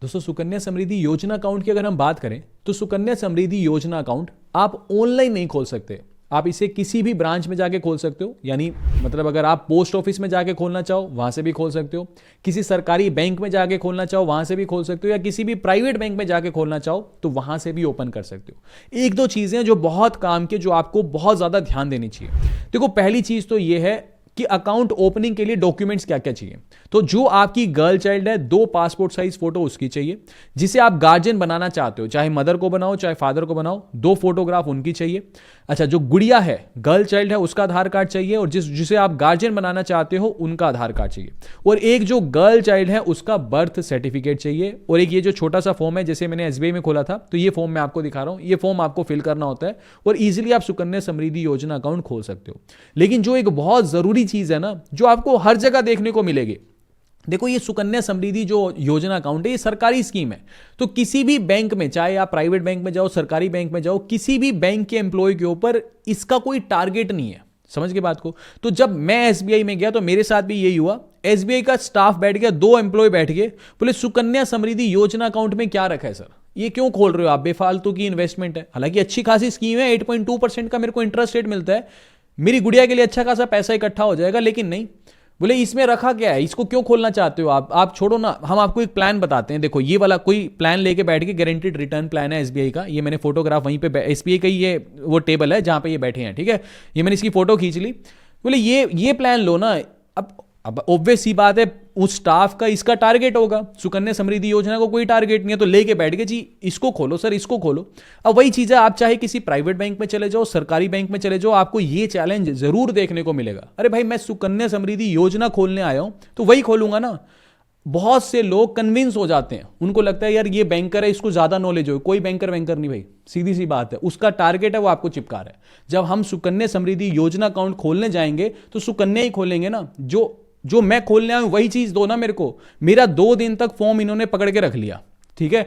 दोस्तों, सुकन्या समृद्धि योजना अकाउंट की अगर हम बात करें तो सुकन्या समृद्धि योजना अकाउंट आप ऑनलाइन नहीं खोल सकते। आप इसे किसी भी ब्रांच में जाके खोल सकते हो, यानी मतलब अगर आप पोस्ट ऑफिस में जाके खोलना चाहो वहां से भी खोल सकते हो, किसी सरकारी बैंक में जाके खोलना चाहो वहां से भी खोल सकते हो, या किसी भी प्राइवेट बैंक में जाके खोलना चाहो तो वहां से भी ओपन कर सकते हो। एक दो चीजें जो बहुत काम की, जो आपको बहुत ज्यादा ध्यान देनी चाहिए। देखो, पहली चीज तो यह है कि अकाउंट ओपनिंग के लिए डॉक्यूमेंट्स क्या क्या चाहिए। तो जो आपकी गर्ल चाइल्ड है, 2 पासपोर्ट साइज फोटो उसकी चाहिए। जिसे आप गार्जियन बनाना चाहते हो, चाहे मदर को बनाओ चाहे फादर को बनाओ, 2 फोटोग्राफ उनकी चाहिए। अच्छा, जो गुड़िया है, गर्ल चाइल्ड है, उसका आधार कार्ड चाहिए, और जिसे आप गार्जियन बनाना चाहते हो उनका आधार कार्ड चाहिए। और एक जो गर्ल चाइल्ड है उसका बर्थ सर्टिफिकेट चाहिए। और एक ये जो छोटा सा फॉर्म है, जैसे मैंने एसबीआई में खोला था तो ये फॉर्म मैं आपको दिखा रहा हूं, ये फॉर्म आपको फिल करना होता है और इजीली आप सुकन्या समृद्धि योजना अकाउंट खोल सकते हो। लेकिन जो एक बहुत जरूरी चीज है ना, जो आपको हर जगह देखने को मिलेगी, देखो ये सुकन्या समृद्धि जो योजना अकाउंट है ये सरकारी स्कीम है। तो किसी भी बैंक में, चाहे आप प्राइवेट बैंक में जाओ, सरकारी बैंक में जाओ, किसी भी बैंक के एम्प्लॉय के ऊपर इसका कोई टारगेट नहीं है। समझ के बात को। तो जब मैं एसबीआई में गया तो मेरे साथ भी यही हुआ। एसबीआई का स्टाफ बैठ गया, 2 एम्प्लॉय बैठ गए, बोले सुकन्या समृद्धि योजना अकाउंट में क्या रखा है सर, ये क्यों खोल रहे हो आप, बेफालतू की इन्वेस्टमेंट है। हालांकि अच्छी खासी स्कीम है, 8.2% का मेरे को इंटरेस्ट रेट मिलता है, मेरी गुड़िया के लिए अच्छा खासा पैसा इकट्ठा हो जाएगा। लेकिन नहीं, बोले इसमें रखा क्या है, इसको क्यों खोलना चाहते हो आप छोड़ो ना, हम आपको एक प्लान बताते हैं। देखो ये वाला कोई प्लान लेके बैठ के, गारंटीड रिटर्न प्लान है एसबीआई का। ये मैंने फोटोग्राफ वहीं पे, एसबीआई का ये वो टेबल है जहां पे ये बैठे हैं, ठीक है। ये मैंने इसकी फोटो खींच ली। बोले ये प्लान लो ना। अब ऑब्वियस सी बात है, उस स्टाफ का इसका टारगेट होगा, सुकन्या समृद्धि योजना को कोई टारगेट नहीं है, तो लेके बैठ गए जी इसको खोलो सर, इसको खोलो। अब वही चीज है, आप चाहे किसी प्राइवेट बैंक में चले जाओ, सरकारी बैंक में चले जाओ, आपको ये चैलेंज जरूर देखने को मिलेगा। अरे भाई, मैं सुकन्या समृद्धि योजना खोलने आया हूं तो वही खोलूंगा ना। बहुत से लोग कन्विंस हो जाते हैं, उनको लगता है यार ये बैंकर है, इसको ज्यादा नॉलेज हो। कोई बैंकर वैंकर नहीं भाई, सीधी सी बात है, उसका टारगेट है वो आपको चिपका रहा है। जब हम सुकन्या समृद्धि योजना अकाउंट खोलने जाएंगे तो सुकन्या ही खोलेंगे ना। जो मैं खोलने आया हूं वही चीज दो ना मेरे को। मेरा 2 दिन तक फॉर्म इन्होंने पकड़ के रख लिया, ठीक है।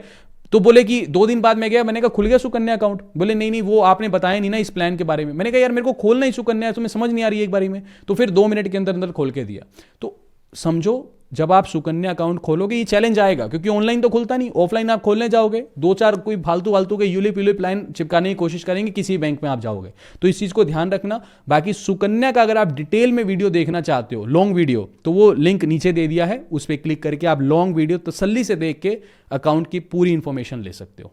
तो बोले कि 2 दिन बाद मैं गया, मैंने कहा खुल गया सुकन्या अकाउंट। बोले नहीं वो आपने बताया नहीं ना इस प्लान के बारे में। मैंने कहा यार मेरे को खोलना ही सुकन्या है, तुम्हें समझ नहीं आ रही है एक बारी में। तो फिर 2 मिनट के अंदर अंदर खोल के दिया। तो समझो, जब आप सुकन्या अकाउंट खोलोगे ये चैलेंज आएगा, क्योंकि ऑनलाइन तो खुलता नहीं। ऑफलाइन आप खोलने जाओगे, 2-4 कोई फालतू के यूलिप प्लान चिपकाने की कोशिश करेंगे, किसी बैंक में आप जाओगे। तो इस चीज को ध्यान रखना। बाकी सुकन्या का अगर आप डिटेल में वीडियो देखना चाहते हो, लॉन्ग वीडियो, तो वो लिंक नीचे दे दिया है, उस पर क्लिक करके आप लॉन्ग वीडियो तसल्ली से देख के अकाउंट की पूरी इंफॉर्मेशन ले सकते हो।